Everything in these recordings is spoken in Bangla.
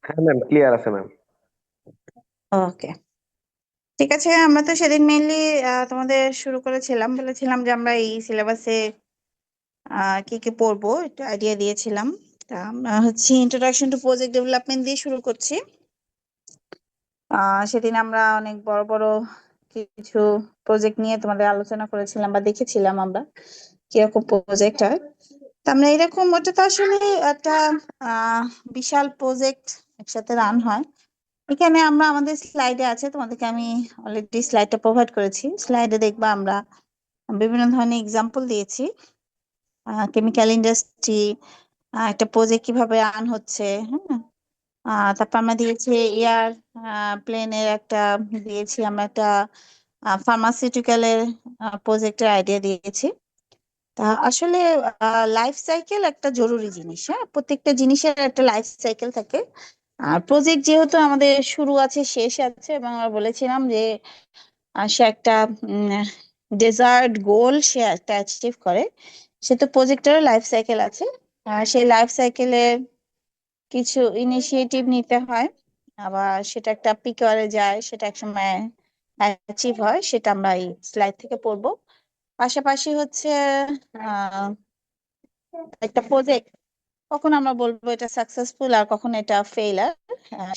হ্যাঁ ম্যাম, ক্লিয়ার আছে ম্যাম। ওকে, ঠিক আছে। আমরা তো সেদিন মেইনলি তোমাদের শুরু করেছিলাম, বলেছিলাম যে আমরা এই সিলেবাসে কি কি পড়বো একটা আইডিয়া দিয়েছিলাম। তা আমরা হচ্ছে ইন্ট্রোডাকশন টু প্রজেক্ট ডেভেলপমেন্ট দিয়ে শুরু করছি। সেদিন আমরা অনেক বড় বড় কিছু প্রজেক্ট নিয়ে তোমাদের আলোচনা করেছিলাম বা দেখেছিলাম আমরা কিরকম প্রজেক্ট হয়। তা আমরা এরকম, ওটা তো আসলে একটা আহ বিশাল প্রজেক্ট একসাথে রান হয়। এখানে আমরা আমাদের স্লাইডে আছে, তোমাদেরকে আমি অলরেডি স্লাইডটা প্রোভাইড করেছি। স্লাইডে দেখবা আমরা বিভিন্ন ধরনের এক্সাম্পল দিয়েছি। কেমিক্যাল ইন্ডাস্ট্রি একটা প্রজেক্ট কিভাবে রান হচ্ছে, হ্যাঁ। তারপর আমরা দিয়েছি এয়ার প্লেনের একটা, দিয়েছি আমরা একটা ফার্মাসিউটিক্যালের প্রজেক্টের আইডিয়া দিয়েছি। তা আসলে লাইফ সাইকেল একটা জরুরি জিনিস, হ্যাঁ, প্রত্যেকটা জিনিসের একটা লাইফ সাইকেল থাকে। আর প্রজেক্ট যেহেতু আমাদের শুরু আছে শেষ আছে, এবং আমরা বলেছিলাম যে সে একটা ডেজার্ট গোল সে একটা অ্যাচিভ করে, সে তো প্রজেক্টেরও লাইফ সাইকেল আছে। সেই লাইফ সাইকেলে কিছু ইনিশিয়েটিভ নিতে হয়, আবার সেটা একটা পিকারে যায়, সেটা একসময় অ্যাচিভ হয়, সেটা আমরা এই স্লাইড থেকে পড়বো। পাশাপাশি হচ্ছে আহ একটা প্রজেক্ট কখন আমরা বলবো এটা সাকসেসফুল আর কখন এটা ফেইলার,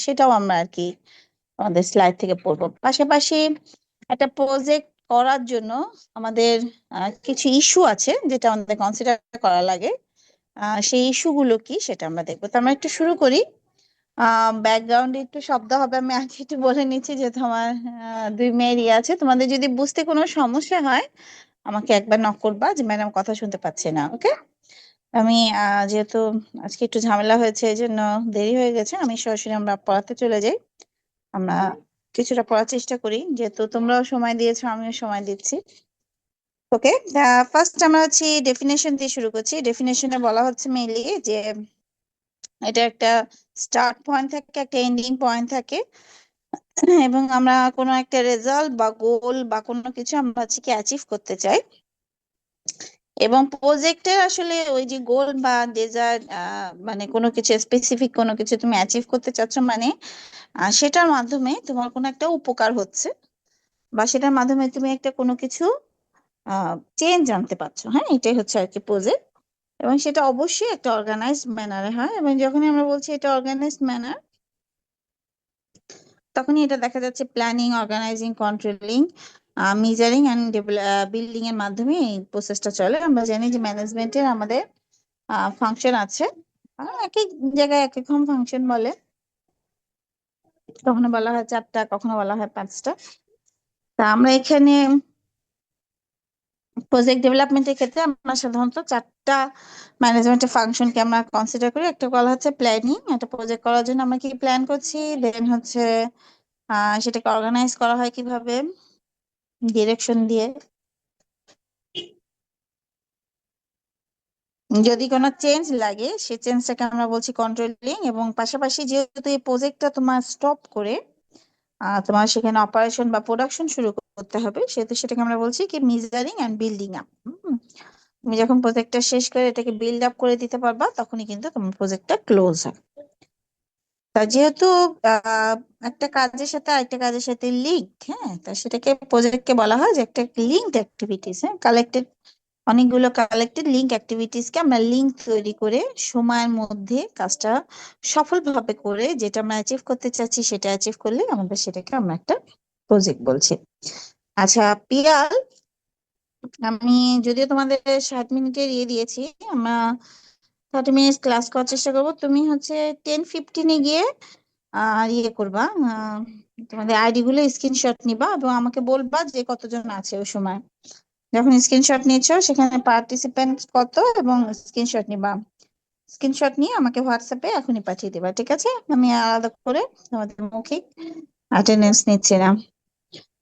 সেটাও আমরা আর কি আমাদের স্লাইড থেকে পড়বো। পাশাপাশি একটা প্রজেক্ট করার জন্য আমাদের কিছু ইস্যু আছে যেটা আমাদের কনসিডার করা লাগে। সেই ইস্যুগুলো কি সেটা আমরা দেখবো। তো আমরা একটু শুরু করি। ব্যাকগ্রাউন্ডে একটু শব্দ হবে, আমি আগে একটু বলে নিচ্ছি, যেহেতু আমার দুই মেয়েরই আছে। তোমাদের যদি বুঝতে কোনো সমস্যা হয় আমাকে একবার নক করবা যে ম্যাডাম কথা শুনতে পাচ্ছি না, ওকে। আমি যেহেতু আজকে একটু ঝামেলা হয়েছে এই জন্য দেরি হয়ে গেছে, আমি সরাসরি আমরা পড়াতে চলে যাই। আমরা কিছুটা পড়ার চেষ্টা করি, যেহেতু তোমরাও সময় দিয়েছো আমিও সময় দিচ্ছি। ওকে, ফার্স্ট আমরা হচ্ছে ডেফিনেশন দিয়ে শুরু করছি। ডেফিনেশনে বলা হচ্ছে মেইনলি যে এটা একটা স্টার্ট পয়েন্ট থাকে, একটা এন্ডিং পয়েন্ট থাকে, এবং আমরা কোনো একটা রেজাল্ট বা গোল বা কোনো কিছু আমরা হচ্ছে কি অ্যাচিভ করতে চাই। এবং প্রজেক্টের আসলে ওই যে গোল বা ডেজার্ট, মানে কোনো কিছু স্পেসিফিক কোনো কিছু তুমি অ্যাচিভ করতে চাচ্ছ, মানে সেটার মাধ্যমে তোমার কোনো একটা উপকার হচ্ছে, বা সেটার মাধ্যমে তুমি একটা কোনো কিছু চেঞ্জ আনতে পারছো, হ্যাঁ, এটাই হচ্ছে আর কি প্রজেক্ট। এবং সেটা অবশ্যই একটা অর্গানাইজড ম্যানারে হয়, এবং যখনই আমরা বলছি এটা অর্গানাইজড ম্যানার, তখনই এটা দেখা যাচ্ছে planning, organizing, controlling, measuring and building এর মাধ্যমে এই প্রসেসটা চলে। আমরা জানি যে ম্যানেজমেন্টের আমাদের ফাংশন আছে, এক এক জায়গায় এক এক রকম ফাংশন বলে, কখনো বলা হয় চারটা, কখনো বলা হয় পাঁচটা। তা আমরা এখানে প্রজেক্ট ডেভেলপমেন্টের ক্ষেত্রে আমরা সাধারণত চারটা ম্যানেজমেন্টের ফাংশনকে আমরা কনসিডার করি। একটা বলা হচ্ছে প্ল্যানিং, একটা প্রজেক্ট করার জন্য আমরা কি প্ল্যান করছি, দেন হচ্ছে সেটাকে অর্গানাইজ করা হয় কিভাবে, ডিরেকশন দিয়ে, যদি কোনো চেঞ্জ লাগে সেই চেঞ্জটাকে আমরা বলছি কন্ট্রোলিং, এবং পাশাপাশি যেহেতু এই প্রজেক্টটা তোমার স্টপ করে তোমার সেখানে অপারেশন বা প্রোডাকশন শুরু করতে হবে, সেহেতু সেটাকে আমরা বলছি কি মিজারিং অ্যান্ড বিল্ডিং আপ। তুমি যখন প্রজেক্টটা শেষ করে এটাকে বিল্ড আপ করে দিতে পারবা, তখনই কিন্তু তোমার প্রজেক্টটা ক্লোজ হয়। তা যেহেতু আহ একটা কাজের সাথে আরেকটা কাজের সাথে লিঙ্ক, হ্যাঁ, তা সেটাকে প্রজেক্টকে বলা হয় যে একটা লিঙ্কড অ্যাক্টিভিটিস, হ্যাঁ, কালেক্টেড, অনেকগুলো কালেক্টেড লিঙ্ক অ্যাক্টিভিটিস কে আমরা লিঙ্ক তৈরি করে সময়ের মধ্যে কাজটা সফলভাবে করে যেটা আমরা অ্যাচিভ করতে চাচ্ছি সেটা অ্যাচিভ করলে আমাদের সেটাকে আমরা একটা প্রজেক্ট বলছি। আচ্ছা পিয়াল, আমি যদিও তোমাদের 60 মিনিটের দিয়েছি, আমরা 30 মিনিট ক্লাস করার চেষ্টা করবো। তুমি হচ্ছে 10:15 গিয়ে করবা, তোমাদের আইডি গুলো স্ক্রিনশট নিবা এবং আমাকে বলবা যে কতজন আছে ওই সময়। যখন স্ক্রিনশট নিচ্ছ সেখানে পার্টিসিপেন্ট কত এবং স্ক্রিনশট নিবা। স্ক্রিনশট নিয়ে আমাকে হোয়াটসঅ্যাপে এখনই পাঠিয়ে দিবা, ঠিক আছে? আমি আলাদা করে তোমাদের মৌখিক অ্যাটেন্ডেন্স নিচ্ছি না।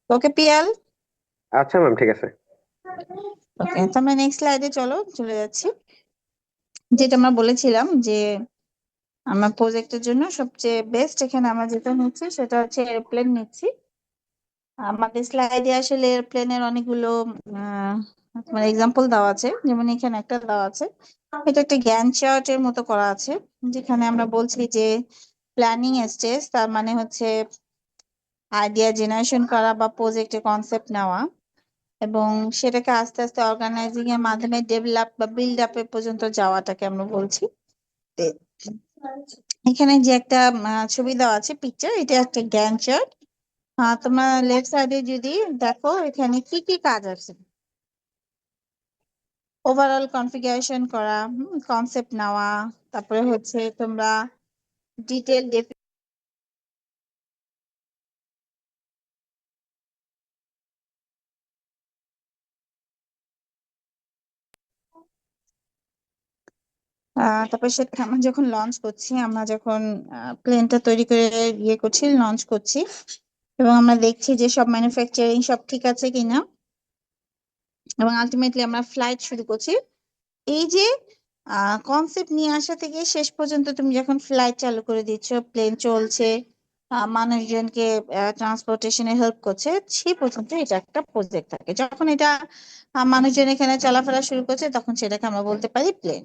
ওকে পিয়াল। আচ্ছা ম্যাম, ঠিক আছে। ওকে, তো আমরা নেক্সট স্লাইডে চলে যাচ্ছি। যেটা আমরা বলেছিলাম যে আমরা প্রজেক্টের জন্য সবচেয়ে বেস্ট এখানে আমরা যেটা নিচ্ছি সেটা হচ্ছে এয়ারপ্লেন নিচ্ছি। আমাদের স্লাইডে আসলে এয়ারপ্লেনের অনেকগুলো আহ মানে এক্সাম্পল দেওয়া আছে, যেমন এখানে একটা দেওয়া আছে। এটা একটা গ্যান চার্ট এর মতো করা আছে, যেখানে আমরা বলছি যে প্ল্যানিং স্টেজ, তার মানে হচ্ছে আইডিয়া জেনারেশন করা বা প্রজেক্টের কনসেপ্ট নেওয়া এবং সেটাকে আস্তে আস্তে অর্গানাইজিং এর মাধ্যমে ডেভেলপ বা বিল্ড আপ এর পর্যন্ত যাওয়াটাকে আমরা বলছি। এ- এখানে যে একটা ছবি দেওয়া আছে পিকচার, এটা একটা গ্যান চার্ট। তোমার লেফট সাইডে যদি দেখো এখানে কি কি কাজ আছে, ওভারঅল কনফিগারেশন করা, কনসেপ্ট নেওয়া, তারপরে হচ্ছে তোমরা ডিটেল তারপরে সেটা আমরা যখন লঞ্চ করছি, আমরা যখন প্লেনটা তৈরি করে ইয়ে করছি, লঞ্চ করছি, এবং আমরা দেখছি যে সব ম্যানুফ্যাকচারিং সব ঠিক আছে কিনা, এবং আলটিমেটলি আমরা ফ্লাইট শুরু করছি। এই যে কনসেপ্ট নিয়ে আসা থেকে শেষ পর্যন্ত তুমি যখন ফ্লাইট চালু করে দিচ্ছ, প্লেন চলছে, মানুষজনকে ট্রান্সপোর্টেশনে হেল্প করছে, সেই পর্যন্ত এটা একটা প্রজেক্ট থাকে। যখন এটা মানুষজন এখানে চলাফেরা শুরু করছে, তখন সেটাকে আমরা বলতে পারি প্লেন।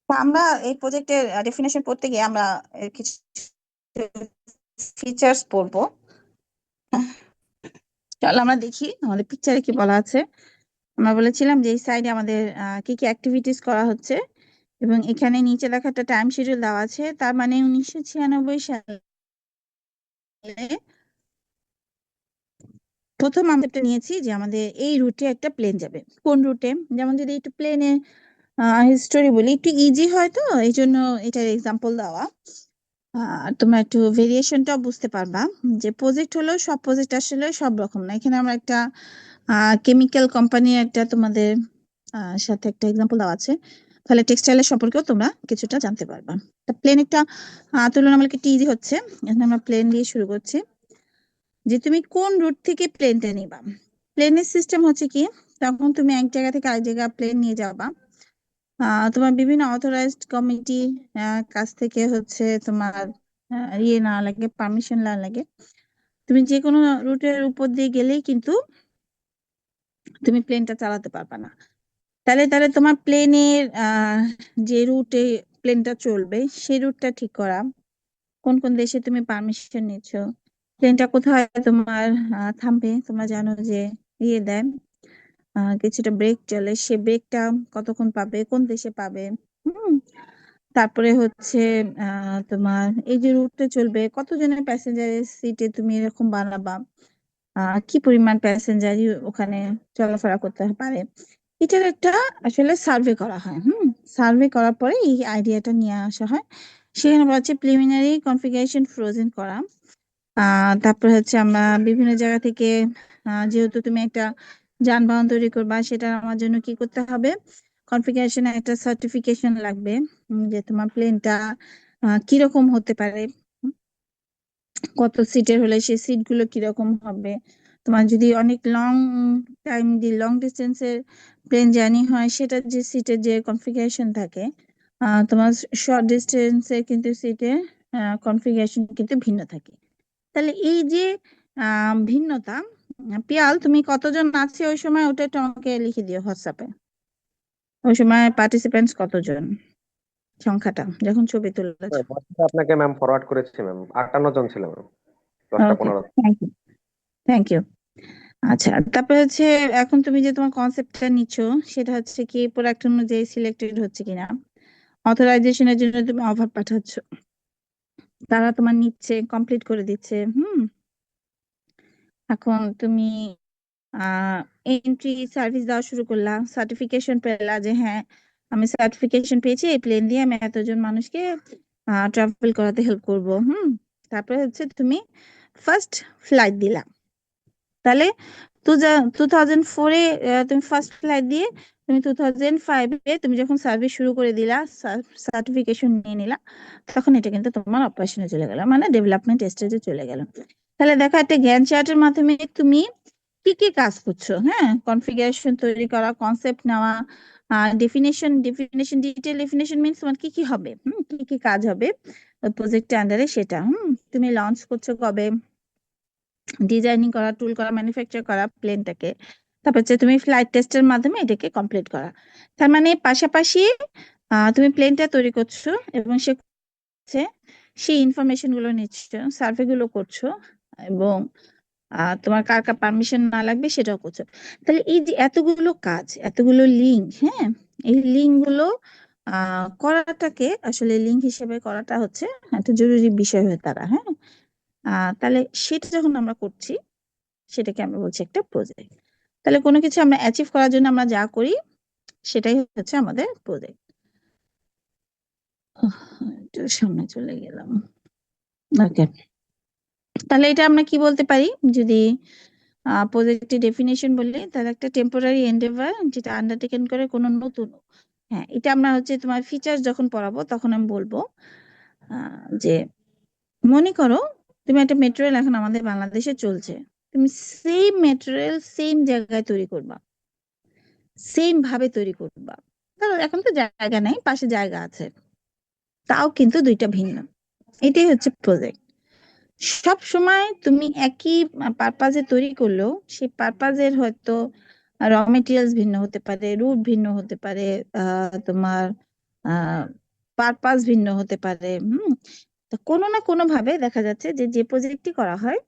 তা আমরা এই প্রজেক্টের ডেফিনেশন পড়তে গিয়ে আমরা কিছু ফিচার্স পড়বো। চল আমরা দেখি আমাদের পিকচারে কি বলা আছে। আমরা বলেছিলাম যে এই সাইডে আমাদের কি কি অ্যাক্টিভিটিস করা হচ্ছে, এবং এখানে নিচে লেখা একটা টাইম শিডিউল দেওয়া আছে। তার মানে 1996 সালে প্রথম আমরা একটা নিয়েছি যে আমাদের এই রুটে একটা প্লেন যাবে। কোন রুটে? যেমন যদি একটু প্লেনে হিস্টোরি বলি, একটু ইজি হয়, তো এই জন্য এটার এক্সাম্পল দেওয়া। তোমরা একটু ভেরিয়েশনটাও বুঝতে পারবা যে প্রজেক্ট হলো, সব প্রজেক্ট আসলে সব রকম না। এখানে আমরা একটা কেমিক্যাল কোম্পানির একটা তোমাদের সাথে একটা এক্সাম্পল দেওয়া আছে, তাহলে টেক্সটাইলের সম্পর্কেও তোমরা কিছুটা জানতে পারবা। প্লেন একটা তুলনামূলক একটু ইজি হচ্ছে। এখানে আমরা প্লেন দিয়ে শুরু করছি, যে তুমি কোন রুট থেকে প্লেনটা নিবা। প্লেনের সিস্টেম হচ্ছে কি, তখন তুমি এক জায়গা থেকে আরেক জায়গা প্লেন নিয়ে যাবা, তোমার বিভিন্ন অথরাইজড কমিটি কাছ থেকে হচ্ছে তোমার ইয়ে না লাগে, পারমিশন না লাগে। তুমি যে কোনো রুটের উপর দিয়ে গেলেই কিন্তু তুমি প্লেনটা চালাতে পারবা না। তাহলে তাহলে তোমার প্লেনের যে রুটে প্লেনটা চলবে সেই রুটটা ঠিক করা, কোন কোন দেশে তুমি পারমিশন নিচ্ছ, প্লেনটা কোথায় তোমার থামবে। তোমরা জানো যে ইয়ে দেয়, কিছুটা ব্রেক চলে, সে ব্রেকটা কতক্ষণ পাবে, কোন দেশে পাবে। হুম তারপরে হচ্ছে তোমার এই যে রুটটা চলবে, কতজনের প্যাসেঞ্জারের সিটে তুমি এরকম বানাবা, কি পরিমাণ প্যাসেঞ্জারই ওখানে চলাফেরা করতে পারে। এটার একটা আসলে সার্ভে করা হয়। সার্ভে করার পরে এই আইডিয়াটা নিয়ে আসা হয়। সেখানে বলা হচ্ছে প্রিলিমিনারি কনফিগারেশন ফ্রোজেন করা। তারপরে হচ্ছে আমরা বিভিন্ন জায়গা থেকে যেহেতু তুমি একটা যানবাহন তৈরি করবা, সেটা আমার জন্য কি করতে হবে, কনফিগারেশনে একটা সার্টিফিকেশন লাগবে, যে তোমার প্লেনটা কিরকম হতে পারে, কত সিটের হলে সেই সিট গুলো কিরকম হবে। তোমার যদি অনেক লং টাইম লং ডিস্টেন্সের প্লেন জার্নি হয়, সেটার যে সিটের যে কনফিগারেশন থাকে, তোমার শর্ট ডিস্টেন্সের কিন্তু সিটের কনফিগারেশন কিন্তু ভিন্ন থাকে। তাহলে এই যে ভিন্নতা, পিয়াল তুমি কতজন আছে ওই সময়, ওটা একটু আমাকে লিখে দিও হোয়াটসঅ্যাপে। ওই সময় পার্টিসিপেন্টস কতজন, সংখ্যাটা যখন ছবি তুলেছো। হোয়াটসঅ্যাপে আপনাকে ম্যাম ফরওয়ার্ড করেছি ম্যাম, 58 জন ছিল ম্যাম, 10টা okay, 15। Thank you, thank you. আচ্ছা, তারপরে হচ্ছে এখন তুমি যে তোমার কনসেপ্টটা নিচ্ছ, সেটা হচ্ছে কি প্রোডাক্ট অনুযায়ী সিলেক্টেড হচ্ছে কিনা। অথরাইজেশনের জন্য তুমি অফার পাঠাচ্ছ, তারা তোমার নিচ্ছে, কমপ্লিট করে দিচ্ছে। এখন তুমি এন্ট্রি সার্ভিস দেওয়া শুরু করলা, সার্টিফিকেশন পেলা যে হ্যাঁ আমি সার্টিফিকেশন পেয়েছি, এই প্লেন দিয়ে আমি এতজন মানুষকে ট্রাভেল করাতে হেল্প করব। তারপরে হচ্ছে তুমি ফার্স্ট ফ্লাইট দিলা। তাহলে 2004-এ তুমি ফার্স্ট ফ্লাইট দিয়ে তুমি 2005-এ তুমি যখন সার্ভিস শুরু করে দিলা, সার্টিফিকেশন নিয়ে নিলা, তখন এটা কিন্তু তোমার অপারেশনে চলে গেল, মানে ডেভেলপমেন্ট স্টেজে চলে গেল। তাহলে দেখো একটা গ্যান্ট চার্টের মাধ্যমে তুমি কি কি কাজ করছো। হ্যাঁ, কনফিগারেশন তৈরি করা, কনসেপ্ট নেওয়া, ডেফিনেশন ডিটেল ডেফিনেশন মিন্স তোমার কি কি হবে, কি কি কাজ হবে প্রজেক্টের আন্ডারে সেটা। তুমি লঞ্চ করছো কবে, ডিজাইনিং করা, টুল করা, ম্যানুফ্যাকচার করা প্লেনটাকে, তারপর হচ্ছে তুমি ফ্লাইট টেস্টের মাধ্যমে এটাকে কমপ্লিট করা। তার মানে পাশাপাশি তুমি প্লেনটা তৈরি করছো এবং সেই ইনফরমেশন গুলো নিচ্ছ, সার্ভে গুলো করছো, এবং তোমার কার কার পারমিশন না লাগবে সেটাও করছো। তাহলে এই যে এতগুলো কাজ, এতগুলো লিঙ্ক, হ্যাঁ, এই লিঙ্ক গুলো করাটাকে আসলে লিঙ্ক হিসেবে করাটা হচ্ছে একটা জরুরি বিষয় হয়ে দাঁড়ায়। হ্যাঁ, তাহলে সেটা যখন আমরা করছি সেটাকে আমরা বলছি একটা প্রজেক্ট। তাহলে কোনো কিছু আমরা অ্যাচিভ করার জন্য আমরা যা করি সেটাই হচ্ছে আমাদের প্রজেক্ট। একটু সামনে চলে গেলাম। ওকে, তাহলে এটা আমরা কি বলতে পারি, যদি প্রজেক্টের ডেফিনেশন বললে, তাহলে একটা টেম্পোরারি এন্ডেভার যেটা আন্ডারটেকেন করে কোনো নতুন, হ্যাঁ এটা আমরা হচ্ছে তোমার ফিচার যখন পড়াবো তখন আমি বলবো যে মনে করো তুমি একটা মেটেরিয়াল এখন আমাদের বাংলাদেশে চলছে, তুমি সেম মেটেরিয়াল সেম জায়গায় তৈরি করবা, সেম ভাবে তৈরি করবা। কারণ এখন তো জায়গা নেই, পাশে জায়গা আছে, তাও কিন্তু দুইটা ভিন্ন। এটাই হচ্ছে প্রজেক্ট। সব সময় তুমি একই পারপাজে তৈরি করলেও সেই পারপাজের হয়তো র মেটেরিয়ালস ভিন্ন হতে পারে, রুট ভিন্ন হতে পারে, তোমার পারপাস ভিন্ন হতে পারে। তো কোনো না কোনো ভাবে দেখা যাচ্ছে যে যে প্রজেক্টই করা হয়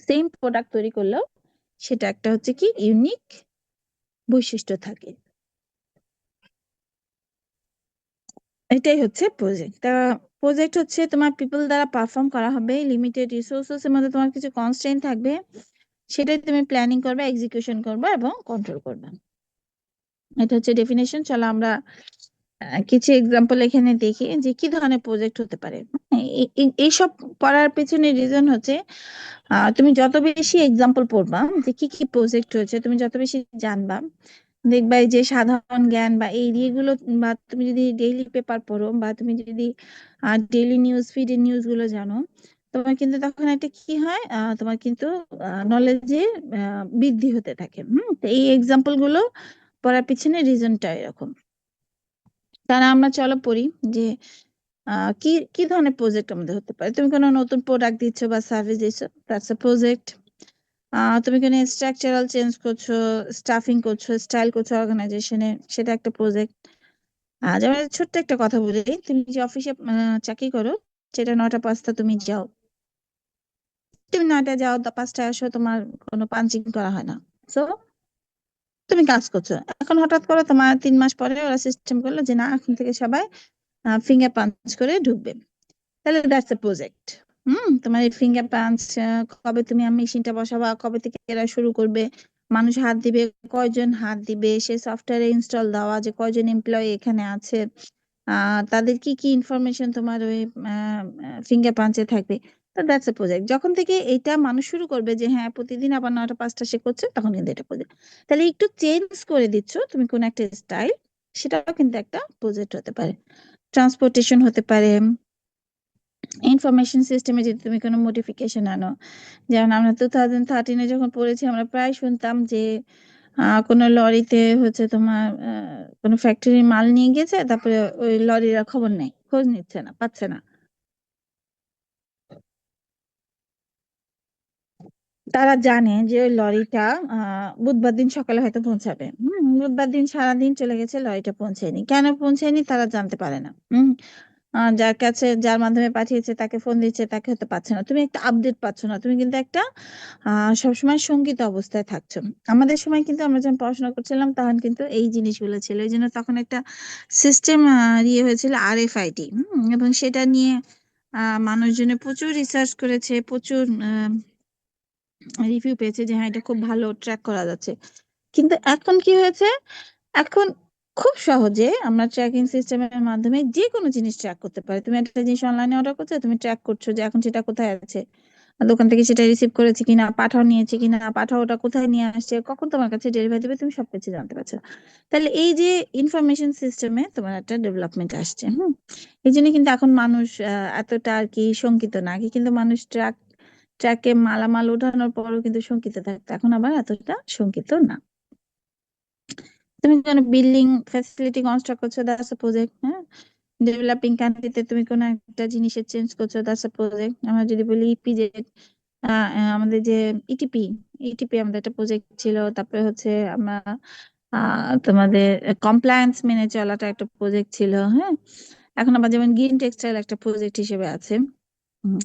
সেম প্রোডাক্ট তৈরি করলেও সেটা একটা হচ্ছে কি ইউনিক বৈশিষ্ট্য থাকে। এটাই হচ্ছে প্রজেক্ট। তা প্রজেক্ট হচ্ছে তোমার পিপল দ্বারা পারফর্ম করা হবে, লিমিটেড রিসোর্সেস এর মধ্যে তোমার কিছু কনস্ট্রেইন থাকবে, সেটাই তুমি প্ল্যানিং করবে, এক্সিকিউশন করবে এবং কন্ট্রোল করবে। এটা হচ্ছে ডেফিনেশন। চলো আমরা কিছু এক্সাম্পল এখানে দেখি যে কি ধরনের প্রজেক্ট হতে পারে। এইসব করার পেছনে রিজন হচ্ছে তুমি যত বেশি এক্সাম্পল পড়বা যে কি কি প্রজেক্ট হয়েছে, তুমি যত বেশি জানবা, দেখবা এই যে সাধারণ জ্ঞান বা এই ইয়েগুলো, বা তুমি যদি ডেইলি পেপার পড়ো বা তুমি যদি ডেইলি নিউজ ফিডের নিউজ গুলো জানো, তোমার কিন্তু তখন একটা কি হয়, তোমার কিন্তু নলেজে বৃদ্ধি হতে থাকে। তো এই এক্সাম্পল গুলো পড়ার পিছনে রিজনটা এরকম। তারা আমরা চলো পড়ি যে কি কি ধরনের প্রজেক্ট আমাদের হতে পারে। তুমি কোনো নতুন প্রোডাক্ট দিচ্ছ বা সার্ভিস দিচ্ছ, দ্যাটস এ প্রজেক্ট। তুমি কোনো স্ট্রাকচারাল চেঞ্জ করছো, স্টাফিং করছো, স্টাইল করছো অর্গানাইজেশনে, সেটা একটা প্রজেক্ট। যেমন ছোট্ট একটা কথা বলি, তুমি যে অফিসে চাকরি করো, সেটা 9টা 5টা তুমি যাও, তুমি 9টায় যাও, 5টায় আসো, তোমার কোনো পাঞ্চিং করা হয় না, তো তুমি কাজ করছো। এখন হঠাৎ করে তোমার 3 মাস পরে ওরা সিস্টেম করলো যে না, এখন থেকে সবাই ফিঙ্গার পাঞ্চ করে ঢুকবে, তাহলে দ্যাটস এ প্রজেক্ট। তোমার এই ফিঙ্গার পাঞ্চ কবে তুমি মেশিনটা বসাবা, কবে থেকে এরা শুরু করবে, মানুষ হাত দিবে, কয়জন হাত দিবে, সে সফটওয়্যারে ইনস্টল দেওয়া, যে কয়জন এমপ্লয়ি এখানে আছে, তাদের কি কি ইনফরমেশন তোমার ওই ফিঙ্গার পাঞ্চে থাকবে, তো দ্যাটস এ প্রজেক্ট। যখন থেকে এটা মানুষ শুরু করবে যে হ্যাঁ প্রতিদিন আবার 9টা 5টা সে করছে, তখন কিন্তু এটা প্রজেক্ট। তাহলে একটু চেঞ্জ করে দিচ্ছ তুমি কোন একটা স্টাইল, সেটাও কিন্তু একটা প্রজেক্ট হতে পারে। ট্রান্সপোর্টেশন হতে পারে, ইনফরমেশন সিস্টেমে যদি তুমি কোনো মডিফিকেশন আনো। যেমন আমরা 2013-এ যখন পড়েছি, আমরা প্রায় শুনতাম যে কোনো লরিতে হচ্ছে তোমার কোনো ফ্যাক্টরি মাল নিয়ে গেছে, তারপরে ওই লরিরা খবর নেই, খোঁজ নিচ্ছে না, পাচ্ছে না। তারা জানে যে ওই লরিটা বুধবার দিন সকালে হয়তো পৌঁছাবে। বুধবার দিন সারাদিন চলে গেছে, লরিটা পৌঁছায়নি, কেন পৌঁছায়নি তারা জানতে পারে না। যার কাছে যার মাধ্যমে পাঠিয়েছে তাকে ফোন দিচ্ছে, তাকে হতে পাচ্ছে না, তুমি একটা আপডেট পাচ্ছ না, তুমি কিন্তু একটা সবসময় শঙ্কিত অবস্থায় থাকছো। আমাদের সময় কিন্তু আমরা যখন পড়াশোনা করছিলাম তখন কিন্তু এই জিনিসগুলো ছিল, এই জন্য তখন একটা সিস্টেম ইয়ে হয়েছিল RFID, এবং সেটা নিয়ে মানুষজনে প্রচুর রিসার্চ করেছে, প্রচুর রিভিউ পেয়েছে যে হ্যাঁ এটা খুব ভালো, ট্র্যাক করা যাচ্ছে। কিন্তু এখন কি হয়েছে, এখন খুব সহজে আমরা ট্র্যাকিং সিস্টেমের মাধ্যমে যে কোনো জিনিস ট্র্যাক করতে পারি। তুমি একটা জিনিস অনলাইনে অর্ডার করছো, তুমি ট্র্যাক করছো যে এখন সেটা কোথায় আছে, আর দোকান থেকে সেটা রিসিভ করেছে কিনা, পাঠাও নিয়েছে কিনা, পাঠাও ওটা কোথায় নিয়ে আসছে, কখন তোমার কাছে ডেলিভারি দেবে, তুমি সবকিছু জানতে পারছো। তাহলে এই যে ইনফরমেশন সিস্টেমে তোমার একটা ডেভেলপমেন্ট আসছে। এই জন্য কিন্তু এখন মানুষ এতটা আর কি শঙ্কিত না। আগে কিন্তু মানুষ ট্রাকে মালামাল ওঠানোর পরও কিন্তু শঙ্কিত থাকতো, এখন আবার এতটা শঙ্কিত না। তুমি কোনো বিল্ডিং ফ্যাসিলিটি কনস্ট্রাক্ট করছো, দ্যাটস আ প্রজেক্ট। হ্যাঁ, ডেভেলপিং কান্ট্রিতে তুমি কোনো একটা জিনিসের চেঞ্জ করছো, দ্যাটস আ প্রজেক্ট। আমরা যদি বলি ইপিজেড, আমাদের যে ইটিপি, ইটিপি আমাদের একটা প্রজেক্ট ছিল। তারপরে হচ্ছে আমরা তোমাদের কমপ্লায়েন্স মেনে চলাটা একটা প্রজেক্ট ছিল। হ্যাঁ, এখন আবার যেমন গ্রিন টেক্সটাইল একটা প্রজেক্ট হিসেবে আছে। হুম।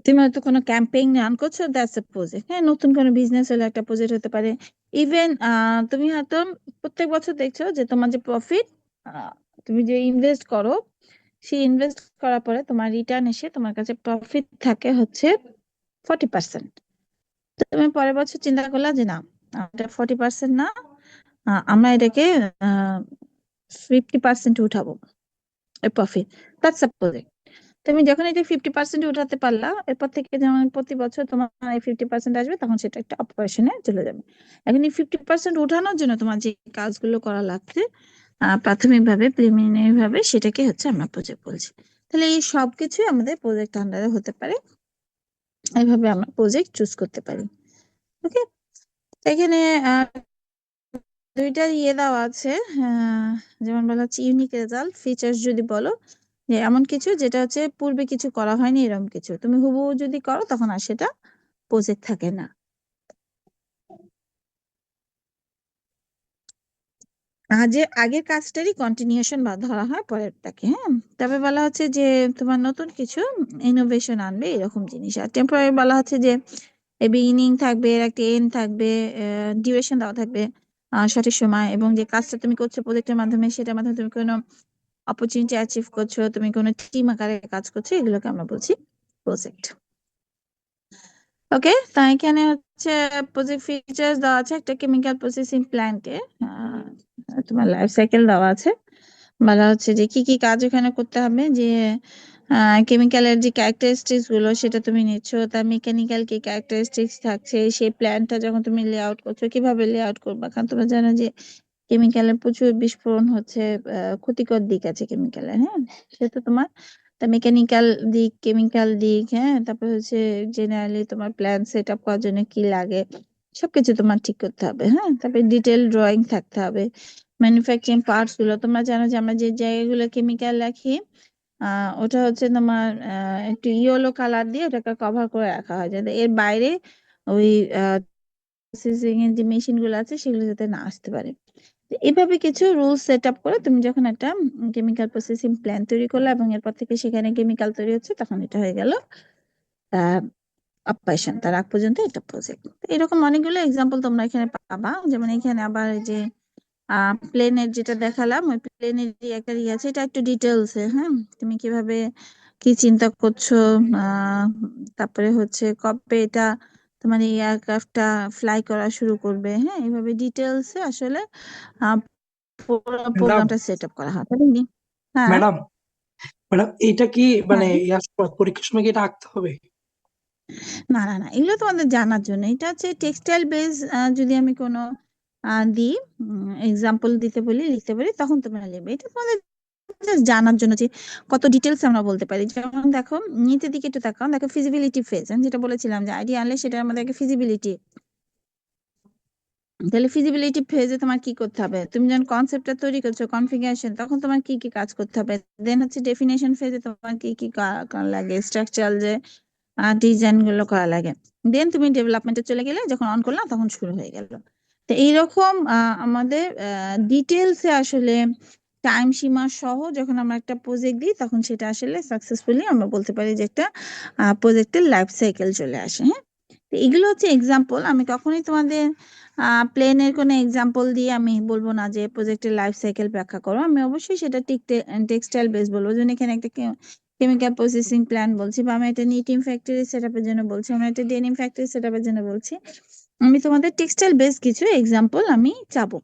তুমি হয়তো কোনো ক্যাম্পেইন রান করছো, দ্যাটস এ প্রজেক্ট। হ্যাঁ, নতুন কোনো বিজনেস হলে একটা প্রজেক্ট হতে পারে। ইভেন তুমি হয়তো প্রত্যেক বছর দেখছো যে তোমার যে প্রফিট, তুমি যে ইনভেস্ট করো, সেই ইনভেস্ট করার পরে তোমার রিটার্ন এসে তোমার কাছে প্রফিট থাকে হচ্ছে 40%। তুমি পরের বছর চিন্তা করলা যে না, এটা 40% না, আমরা এটাকে 50% উঠাবো এই প্রফিট, দ্যাটস আ প্রজেক্ট। তুমি যখন এটা 50% উঠাতে পারলা, এরপর থেকে যেমন প্রতি বছর তোমার এই 50% আসবে, তখন সেটা একটা অপারেশনে চলে যাবে। এখন এই 50% উঠানোর জন্য তোমার যে কাজগুলো করা লাগছে প্রাথমিকভাবে, প্রিলিমিনারি ভাবে, সেটাকে হচ্ছে আমরা প্রজেক্ট বলছি। তাহলে এই সবকিছু আমাদের প্রজেক্ট আন্ডারে হতে পারে, এইভাবে আমরা প্রজেক্ট চুজ করতে পারি। ওকে, এখানে আহ, দুইটা ইয়ে দেওয়া আছে, যেমন বলা হচ্ছে ইউনিক রেজাল্ট ফিচার্স। যদি বলো যে এমন কিছু যেটা হচ্ছে পূর্বে কিছু করা হয়নি, এরকম কিছু তুমি হুবহু যদি করো, তখন আর সেটা প্রজেক্ট থাকে না। যে আগের কাজটারই কন্টিনিউশন বা ধরা হয় পরেরটাকে। হ্যাঁ, তবে বলা হচ্ছে যে তোমার নতুন কিছু ইনোভেশন আনবে, এরকম জিনিস। আর টেম্পোরারি বলা হচ্ছে যে এর বিগিনিং থাকবে, এর একটা এন্ড থাকবে, ডিউরেশন দেওয়া থাকবে, সঠিক সময়, এবং যে কাজটা তুমি করছো প্রজেক্টের মাধ্যমে, সেটার মাধ্যমে তুমি কোনো অপরচুনিটি অ্যাচিভ করছো, তুমি কোনো টিম আকারে কাজ করছো, এগুলোকে আমরা বলছি প্রজেক্ট। ওকে, তাই এখানে হচ্ছে প্রজেক্ট ফিচার্স দেওয়া আছে একটা কেমিক্যাল প্রসেসিং প্ল্যান্টে। তোমার লাইফ সাইকেল দেওয়া আছে, বলা হচ্ছে যে কি কি কাজ এখানে করতে হবে, যে কেমিক্যালের যে ক্যারেক্টারিস্টিক্স গুলো সেটা তুমি নিচ্ছ, তার মেকানিক্যাল কি ক্যারেক্টারিস্টিক্স থাকছে, সেই প্ল্যানটা যখন তুমি লে আউট করছো কিভাবে লে আউট করবা। কারণ তোমরা জানো যে কেমিক্যালের প্রচুর বিস্ফোরণ হচ্ছে, ক্ষতিকর দিক আছে কেমিক্যালের। হ্যাঁ, সেটা তোমার মেকানিক্যাল দিক, কেমিক্যাল দিক। হ্যাঁ, তারপর হচ্ছে জেনারেলি তোমার প্ল্যান সেট আপ করার জন্য কি লাগে, সবকিছু তোমার ঠিক করতে হবে। হ্যাঁ, তারপরে ডিটেল ড্রয়িং থাকতে হবে। ম্যানুফ্যাকচারিং পার্টস গুলো, তোমরা জানো যে আমরা যে জায়গাগুলো কেমিক্যাল রাখি, ওটা হচ্ছে তোমার একটু ইয়েলো কালার দিয়ে ওটাকে কভার করে রাখা হয়, যাতে এর বাইরে ওই প্রসেসিং এর যে মেশিন গুলো আছে সেগুলো যাতে না আসতে পারে। তো এইভাবে কিছু রুলস সেট আপ করে তুমি যখন একটা কেমিক্যাল প্রসেসিং প্ল্যান তৈরি করলে, এবং এরপর থেকে সেখানে কেমিক্যাল তৈরি হচ্ছে, তখন এটা হয়ে গেল অপারেশন। তার আগ পর্যন্ত একটা প্রজেক্ট। এরকম অনেকগুলো এক্সাম্পল তোমরা এখানে পাবা। যেমন এখানে আবার এই যে প্লেনের যেটা দেখালাম, ওই প্লেনের যে একটা ইয়ে আছে, এটা একটু ডিটেলস। হ্যাঁ, তুমি কিভাবে কি চিন্তা করছো, আহ তারপরে হচ্ছে কবে এটা তোমার এই এয়ারক্রাফটটা ফ্লাই করা শুরু করবে। হ্যাঁ, এইভাবে ডিটেলস আসলে আহ পুরো ম্যাডাম প্রোগ্রামটা সেট আপ করা হয়, তাই না? হ্যাঁ, ম্যাডাম ম্যাডাম এইটা কি মানে হ্যাঁ, পরীক্ষার সময় কি এটা আঁকতে হবে? না না না, এগুলো তোমাদের জানার জন্য। এটা হচ্ছে টেক্সটাইল বেস, যদি আমি কোনো দিই, এক্সাম্পল দিতে বলি, লিখতে বলি, তখন তোমরা লিখবে। এটা তোমাদের just জানার জন্য যে কত ডিটেলস আমরা বলতে পারি। যেমন দেখো নিচের দিকে একটু তাকাও, দেখো ফিজিবিলিটি ফেজ, আমি যেটা বলেছিলাম যে আইডিয়া আনলে সেটা আমাদেরকে ফিজিবিলিটি। তাহলে ফিজিবিলিটি ফেজে তোমার কি করতে হবে, তুমি যখন কনসেপ্টটা তৈরি করছো, কনফিগারেশন, তখন তোমার কি কি কাজ করতে হবে। দেন হচ্ছে ডেফিনেশন ফেজে তোমার কি কি করা লাগে, স্ট্রাকচারাল যে ডিজাইন গুলো করা লাগে। দেন তুমি ডেভেলপমেন্টে চলে গেলে, যখন অন করলাম তখন শুরু হয়ে গেল। তো এইরকম আমাদের ডিটেলসে আসলে টাইম সীমা সহ যখন আমরা একটা প্রজেক্ট দিই তখন সেটা আসলে সাকসেসফুলি আমরা বলতে পারি যে একটা প্রজেক্টের লাইফ সাইকেল চলে আসে। হ্যাঁ, তো এগুলো হচ্ছে এক্সাম্পল। আমি কখনোই তোমাদের প্লেনের কোনো এক্সাম্পল দিয়ে আমি বলবো না যে প্রজেক্টের লাইফ সাইকেল ব্যাখ্যা করো। আমি অবশ্যই সেটা টেক্সটাইল বেস বলবো, যেমন এখানে একটা কেমিক্যাল প্রসেসিং প্ল্যান্ট বলছি, বা আমি একটা নিটিং ফ্যাক্টরি সেট আপের জন্য বলছি, আমরা একটা ডেনিম ফ্যাক্টরি সেট আপের জন্য বলছি। আমি তোমাদের টেক্সটাইল বেস কিছু এক্সাম্পল আমি চাবো,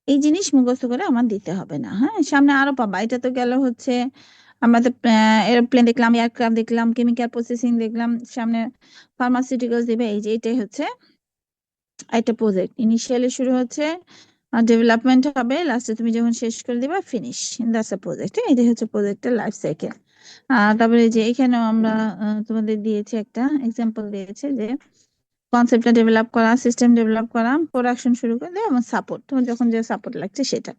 এই জিনিস মুখস্থ করে আমার দিতে হবে না। হ্যাঁ, সামনে আরো পাবা। এটা তো গেল হচ্ছে আমরা তো এরোপ্লেন দেখলাম, এয়ারক্রাফট দেখলাম, কেমিক্যাল প্রসেসিং দেখলাম, সামনে ফার্মাসিউটিক্যালস দিবে। এই যে এটাই হচ্ছে একটা প্রজেক্ট। ইনিশিয়ালি শুরু হচ্ছে, ডেভেলপমেন্ট হবে, লাস্টে তুমি যখন শেষ করে দিবা ফিনিশ, দ্যাটস আ প্রজেক্ট। এটাই হচ্ছে প্রজেক্টের লাইফ সাইকেল। তারপরে যে এখানেও আমরা তোমাদের দিয়েছি একটা এক্সাম্পল দিয়েছে যে কনসেপ্টটা ডেভেলপ করা, সিস্টেম ডেভেলপ করা, প্রোডাকশন শুরু করে দেওয়া এবং সাপোর্ট, তোমার যখন যে সাপোর্ট লাগছে সেটা।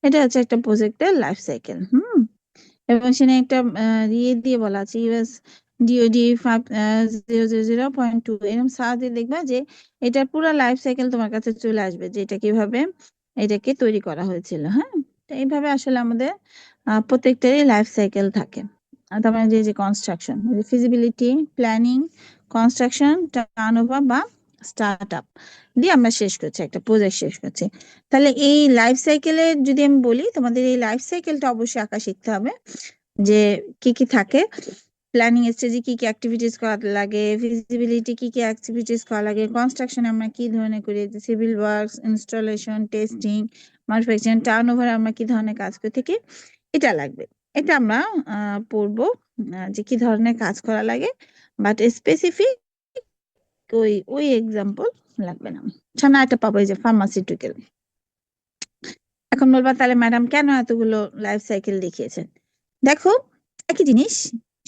এটা হচ্ছে একটা প্রজেক্টের লাইফ সাইকেল। এবং সেখানে একটা ইয়ে দিয়ে বলা আছে ইউএস ডিওডি 5000.2, এরকম সাহায্যে দেখবা যে এটার পুরো লাইফ সাইকেল তোমার কাছে চলে আসবে, যে এটা কিভাবে এটাকে তৈরি করা হয়েছিল। হ্যাঁ, তো এইভাবে আসলে আমাদের প্রত্যেকটারই লাইফ সাইকেল থাকে। আর তারপরে যে construction, feasibility, planning, construction, turnover বা স্টার্ট আপ দিয়ে আমরা শেষ করছি, একটা প্রজেক্ট শেষ করছি। তাহলে এই লাইফ সাইকেলের যদি আমি বলি, তোমাদের এই লাইফ সাইকেলটা অবশ্যই আঁকা শিখতে হবে, যে কি কি থাকে, প্ল্যানিং স্টেজে কি কি অ্যাক্টিভিটিস করা লাগে, ফিজিবিলিটি কি কি অ্যাক্টিভিটিস করা লাগে, কনস্ট্রাকশন আমরা কি ধরনের করি, civil works, installation, testing, manufacturing, turnover আমরা কি ধরনের কাজ করে থাকি, এটা লাগবে। এটা আমরা পড়বো যে কি ধরনের কাজ করা লাগে, বাট স্পেসিফিক ওই ওই এক্সাম্পল লাগবে না। সামনে একটা পাবো, এই যে ফার্মাসিউটিক্যাল। এখন বলবা তাহলে ম্যাডাম কেন এতগুলো লাইফ সাইকেল দেখিয়েছেন? দেখো, একই জিনিস,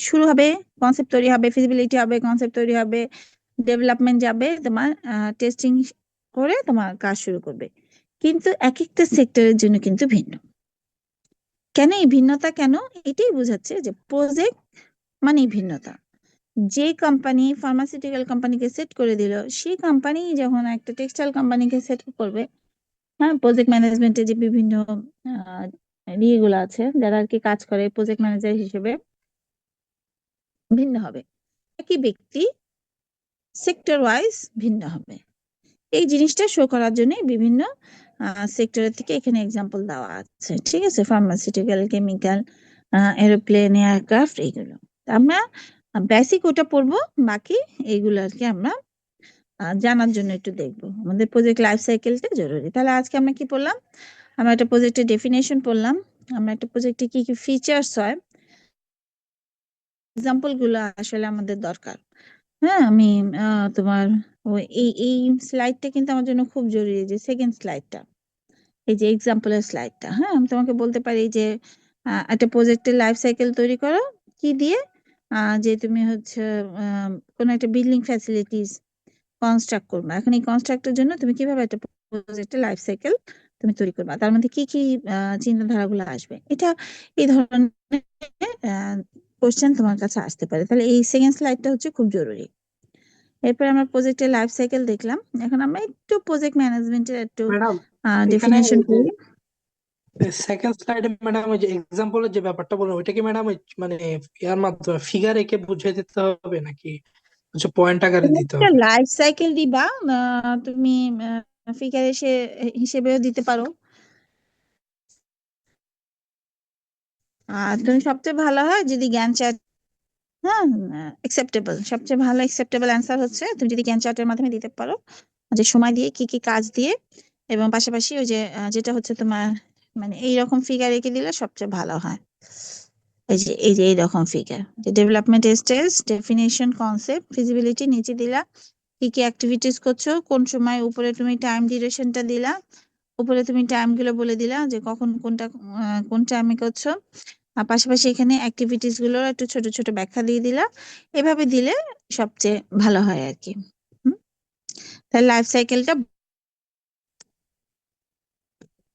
শুরু হবে, কনসেপ্ট তৈরি হবে, ফিজিবিলিটি হবে, কনসেপ্ট তৈরি হবে, ডেভেলপমেন্ট যাবে, তোমার টেস্টিং করে তোমার কাজ শুরু করবে। কিন্তু এক একটা সেক্টরের জন্য কিন্তু ভিন্ন। কেন এই ভিন্নতা? কেন? এটাই বোঝাচ্ছে যে প্রজেক্ট মানে ভিন্নতা। যে কোম্পানি ফার্মাসিউটিক্যাল কোম্পানিকে সেট করে দিল, সেই কোম্পানি যখন একটা টেক্সটাইল কোম্পানিকে সেট করবে, হ্যাঁ, প্রজেক্ট ম্যানেজমেন্টে যে বিভিন্ন ইয়েগুলো আছে, যারা আর কি কাজ করে প্রজেক্ট ম্যানেজার হিসেবে, ভিন্ন হবে। একই ব্যক্তি সেক্টর ওয়াইজ ভিন্ন হবে। এই জিনিসটা শো করার জন্য বিভিন্ন সেক্টরের থেকে এখানে এক্সাম্পল দেওয়া আছে। ঠিক আছে, ফার্মাসিউটিক্যাল, কেমিক্যাল, এরোপ্লেন, এয়ারক্রাফট, এইগুলো আমরা বেসিক ওটা পড়বো। বাকি এইগুলো আর কি আমরা জানার জন্য একটু দেখবো। আমাদের প্রজেক্ট লাইফ সাইকেলটা জরুরি। তাহলে আজকে আমরা কি পড়লাম? আমরা একটা প্রজেক্টের ডেফিনেশন পড়লাম, আমরা একটা প্রজেক্টে কি কি ফিচার্স হয়, এক্সাম্পল গুলো আসলে আমাদের দরকার। হ্যাঁ, আমি তোমার এই স্লাইডটা কিন্তু আমার জন্য খুব জরুরি, যে সেকেন্ড স্লাইডটা, এই যে এক্সাম্পলের স্লাইডটা। হ্যাঁ, আমি তোমাকে বলতে পারি যে একটা প্রজেক্টের লাইফ সাইকেল তৈরি করো কি দিয়ে, যে তুমি হচ্ছে কোনো একটা বিল্ডিং ফ্যাসিলিটিস কনস্ট্রাক্ট করবা। এখন এই কনস্ট্রাক্টের জন্য তুমি কিভাবে একটা প্রজেক্টের লাইফ সাইকেল তুমি তৈরি করবা, তার মধ্যে কি কি চিন্তাধারাগুলো আসবে, এটা এই ধরনের কোশ্চেন তোমার কাছে আসতে পারে। তাহলে এই সেকেন্ড স্লাইডটা হচ্ছে খুব জরুরি। এরপর আমরা প্রজেক্টের লাইফ সাইকেল দেখলাম, এখন আমরা একটু প্রজেক্ট ম্যানেজমেন্টের একটু ম্যাডাম এখানে ডেফিনেশন করি। সেকেন্ড স্লাইডে ম্যাডাম ওই যে এক্সাম্পলের যে ব্যাপারটা বললাম ওইটা কি ম্যাডাম মানে ইয়ার মাধ্যমে ফিগার এঁকে বুঝিয়ে দিতে হবে নাকি হচ্ছে পয়েন্ট আকারে তুমি দিতে একটা হবে? লাইফ সাইকেল দিবা, তুমি ফিগার হিসেবেও দিতে পারো। আর তুমি সবচেয়ে ভালো হয় যদি জ্ঞান চার্ট, হ্যাঁ, অ্যাকসেপ্টেবল, সবচেয়ে ভালো অ্যাকসেপ্টেবল অ্যান্সার হচ্ছে তুমি যদি জ্ঞান চার্টের মাধ্যমে দিতে পারো, যে সময় দিয়ে কি কি কাজ দিয়ে, এবং পাশাপাশি ওই যে যেটা হচ্ছে তোমার মানে এইরকম ফিগার এঁকে দিলে সবচেয়ে ভালো হয়। এই যে এইরকম ফিগার, যে development stage, definition, concept, feasibility নিচে দিলা, কি কি অ্যাক্টিভিটিস করছো, কোন সময়, উপরে তুমি টাইম ডিউরেশনটা দিলা, উপরে তুমি টাইম গুলো বলে দিলা যে কখন কোনটা কোন টাইমে করছো, আর পাশাপাশি এখানে অ্যাক্টিভিটিস গুলোর একটু ছোট ছোট ব্যাখ্যা দিয়ে দিলা। এভাবে দিলে সবচেয়ে ভালো হয় আর কি। তাহলে লাইফ সাইকেলটা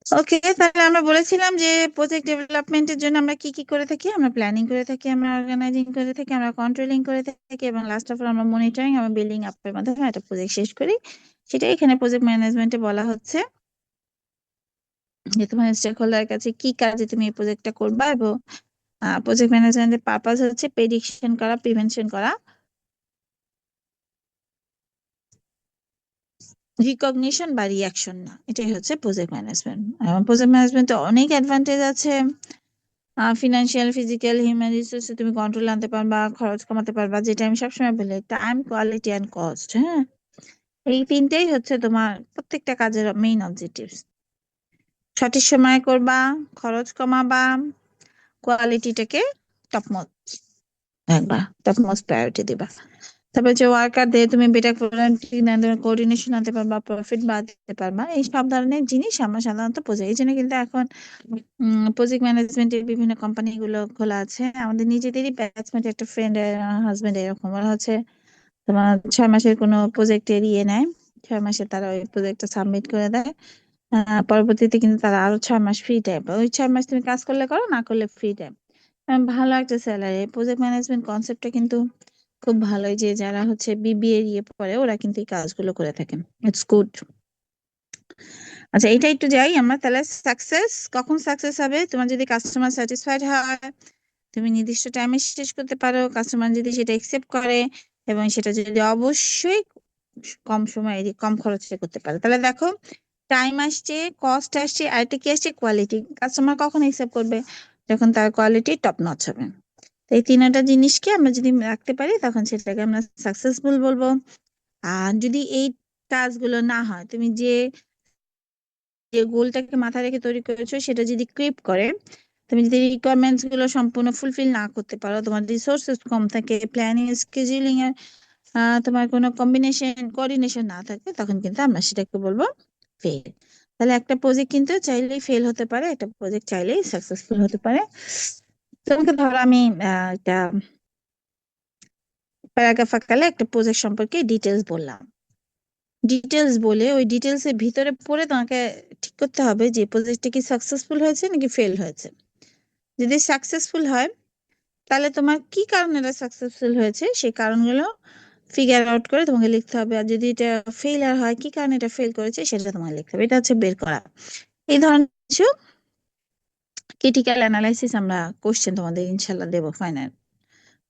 ওকে, তাহলে আমরা বলেছিলাম যে প্রজেক্ট ডেভেলপমেন্টের জন্য আমরা কি কি করে থাকি। আমরা প্ল্যানিং করে থাকি, আমরা অর্গানাইজিং করে থাকি, আমরা কন্ট্রোলিং করে থাকি, এবং লাস্ট অফ অল আমরা মনিটরিং এবং বিল্ডিং আপের মাধ্যমে একটা প্রজেক্ট শেষ করি। সেটা এখানে প্রজেক্ট ম্যানেজমেন্টে বলা হচ্ছে যে তোমার স্টেক হোল্ডারের কাছে কি কাজে তুমি এই প্রজেক্টটা করবা, এবং প্রজেক্ট ম্যানেজমেন্টের পারপাস হচ্ছে প্রেডিকশন করা, প্রিভেনশন করা, রিকগনিশন বা রিয়াকশন না। এটাই হচ্ছে প্রজেক্ট ম্যানেজমেন্ট। এবং প্রজেক্ট ম্যানেজমেন্টে অনেক অ্যাডভান্টেজ আছে। ফিনান্সিয়াল, ফিজিক্যাল, হিউম্যান রিসোর্সে তুমি কন্ট্রোল আনতে পারবা, খরচ কমাতে পারবা, যেটা আমি সবসময় বলি, টাইম, কোয়ালিটি অ্যান্ড কস্ট। হ্যাঁ, এই তিনটেই হচ্ছে তোমার প্রত্যেকটা কাজের মেইন অবজেক্টিভস। সঠিক সময়ে করবা, খরচ কমাবা, কোয়ালিটিটাকে টপমোস্ট রাখবা, টপমোস্ট প্রায়োরিটি দিবা। তারপর যে ওয়ার্কারদের তুমি বেটার কোঅর্ডিনেশন আনতে পারবা, প্রফিট বাড়াতে পারবা। এই সব ধরনের জিনিস আমরা সাধারণত বোঝাই। এই জন্য কিন্তু এখন প্রজেক্ট ম্যানেজমেন্টের বিভিন্ন কোম্পানি গুলো খোলা আছে। আমাদের নিজেদেরই ব্যাচমেট একটা ফ্রেন্ড হাজবেন্ড এরকম, ওরা হচ্ছে তোমার 6 মাসের কোনো প্রজেক্টের নেয়, 6 মাসে তারা ওই প্রজেক্টটা সাবমিট করে দেয়। পরবর্তীতে কিন্তু তারা আরো 6 মাস ফ্রি টাইম, ওই 6 মাস তুমি কাজ করলে করো, না করলে ফ্রি টাইম, ভালো একটা স্যালারি। প্রজেক্ট ম্যানেজমেন্ট কনসেপ্টটা কিন্তু খুব ভালোই, যে যারা হচ্ছে বিবিএ পড়ে ওরা কিন্তু এই কাজগুলো করে থাকেন। It's good. আচ্ছা, এটা একটু যাই আমরা তাহলে। সাকসেস কখন সাকসেস হবে? তোমার যদি কাস্টমার স্যাটিসফাইড হয়, তুমি নির্দিষ্ট টাইমে শেষ করতে পারো, কাস্টমার যদি সেটা একসেপ্ট করে, এবং সেটা যদি অবশ্যই কম সময়ে কম খরচে করতে পারে। তাহলে দেখো, টাইম আসছে, কস্ট আসছে, আরেকটা কি আসছে? কোয়ালিটি। কাস্টমার কখন একসেপ্ট করবে? যখন তার কোয়ালিটি টপ নচ হবে। তো এই তিনটা জিনিসকে আমরা যদি রাখতে পারি, তখন সেটাকে আমরা সাকসেসফুল বলবো। আর যদি এই কাজগুলো না হয়, তুমি যে যে গোলটাকে মাথায় রেখে তৈরি করেছো সেটা যদি ক্রিপ করে, তুমি যদি রিকোয়ারমেন্টস গুলো সম্পূর্ণ ফুলফিল না করতে পারো, তোমার রিসোর্সেস কম থাকে, প্ল্যানিং, স্কেজুলিং এর তোমার কোনো কম্বিনেশন, কোঅর্ডিনেশন না থাকে, তখন কিন্তু আমরা সেটাকে বলবো ফেল। তাহলে একটা প্রজেক্ট কিন্তু চাইলেই ফেল হতে পারে, একটা প্রজেক্ট চাইলেই সাকসেসফুল হতে পারে। তোমাকে ধরো আমি একটা প্যারাগ্রাফ আকারে একটা প্রজেক্ট সম্পর্কে ডিটেলস বললাম। ডিটেলস বলে ওই ডিটেলস এর ভিতরে পড়ে তোমাকে ঠিক করতে হবে যে প্রজেক্টটা কি সাকসেসফুল হয়েছে নাকি ফেল হয়েছে। যদি সাকসেসফুল হয়, তাহলে তোমার কি কারণে এটা সাকসেসফুল হয়েছে সেই কারণগুলো ফিগার আউট করে তোমাকে লিখতে হবে। আর যদি এটা ফেলিয়ার হয়, কি কারণে এটা ফেল করেছে সেটা তোমাকে লিখতে হবে। এটা হচ্ছে বের করা। এই ধরনের কিছু ক্রিটিক্যাল অ্যানালাইসিস আমরা কোশ্চেন তোমাদের ইনশাল্লাহ দেবো ফাইনাল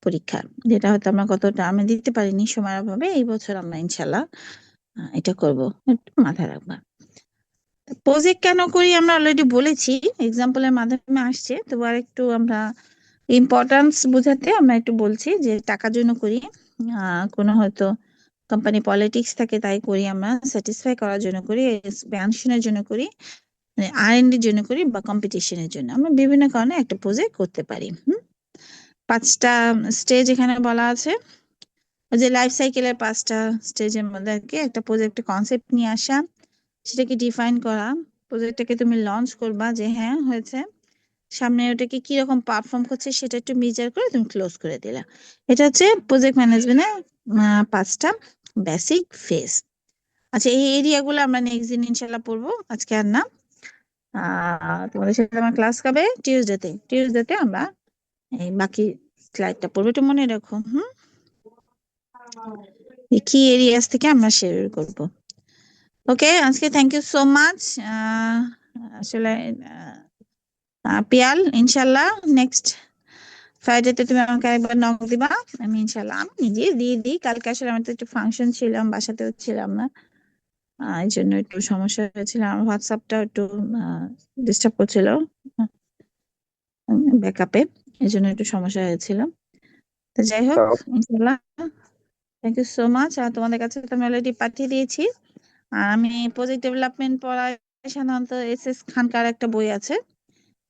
পরীক্ষা, যেটা হয়তো আমরা কত টার্মে দিতে পারিনি সময়ের অভাবে। এই বছর আমরা ইনশাল্লাহ এটা করব, একটু মাথায় রাখবা। প্রজেক্ট কেন করি আমরা অলরেডি বলেছি, এক্সাম্পলের মাধ্যমে আসছে। তো আর একটু আমরা ইম্পর্টেন্স বোঝাতে আমরা একটু বলছি যে টাকার জন্য করি, কোনো হয়তো কোম্পানি পলিটিক্স থাকে তাই করি, আমরা স্যাটিসফাই করার জন্য করি, এক্সপ্যানশনের জন্য করি, আর&ডির জন্য করি, বা কম্পিটিশনের জন্য। আমরা বিভিন্ন কারণে একটা প্রজেক্ট করতে পারি। 5টা স্টেজ এখানে বলা আছে। ওই যে লাইফ সাইকেলের 5টা স্টেজের মধ্যে আর কি একটা প্রজেক্ট কনসেপ্ট নিয়ে আসা, সেটাকে ডিফাইন করা, প্রজেক্টটাকে তুমি লঞ্চ করবা যে হ্যাঁ হয়েছে, সামনে ওটাকে কিরকম পারফর্ম করছে সেটা একটু মেজার করে তুমি ক্লোজ করে দিলা। এটা হচ্ছে প্রজেক্ট ম্যানেজমেন্টের 5টা বেসিক ফেজ। আচ্ছা, এই এরিয়াগুলো আমরা নেক্সট দিন ইনশাল্লাহ পড়বো, আজকে আর না। তোমাদের সাথে আমার ক্লাস হবে টিউসডেতে আমরা এই বাকি স্লাইডটা পড়বো, একটু মনে রাখো। এই কি এরিয়াস থেকে আমরা শেয়ার করব। ওকে, আজকে থ্যাংক ইউ সো মাচ। আসলে পিয়াল, ইনশাল্লাহ নেক্সট ফ্রাইডেতে তুমি আমাকে একবার নক দিবা, আমি ইনশাল্লাহ আমি নিজে দিয়ে দিই। কালকে আসলে আমার তো একটু ফাংশন ছিলাম, বাসাতেও ছিলাম না, এই জন্য একটু সমস্যা হয়েছিল। আমার হোয়াটসঅ্যাপটা একটু ডিস্টার্ব করছিল ব্যাকআপে, এই জন্য একটু সমস্যা হয়েছিল। তো যাই হোক, তো ইনশাল্লাহ থ্যাংক ইউ সো মাচ। আর তোমাদের কাছে তো আমি অলরেডি পাঠিয়ে দিয়েছি। আর আমি প্রজেক্ট ডেভেলপমেন্ট পড়াই সাধারণত SS খানকার একটা বই আছে,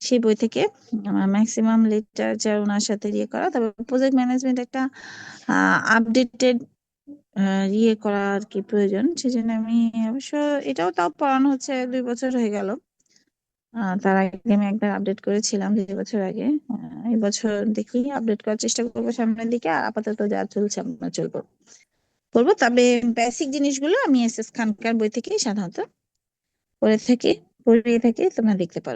সেই বই থেকে আমার ম্যাক্সিমাম লিটারেচার ওনার সাথে করা। তবে প্রজেক্ট ম্যানেজমেন্ট একটা আপডেটেড করা আর কি প্রয়োজন, সেজন্য আমি অবশ্য এটাও তাও পড়ানো হচ্ছে 2 বছর হয়ে গেল। তার আগে আমি একবার আপডেট করেছিলাম 2 বছর আগে। এই বছর দেখি আপডেট করার চেষ্টা করবো সামনের দিকে। আর আপাতত যা চলছে আমরা করবো। তবে বেসিক জিনিসগুলো আমি SS খানকার বই থেকেই সাধারণত করে থাকি। করিয়ে থাকি তোমরা দেখতে পারো।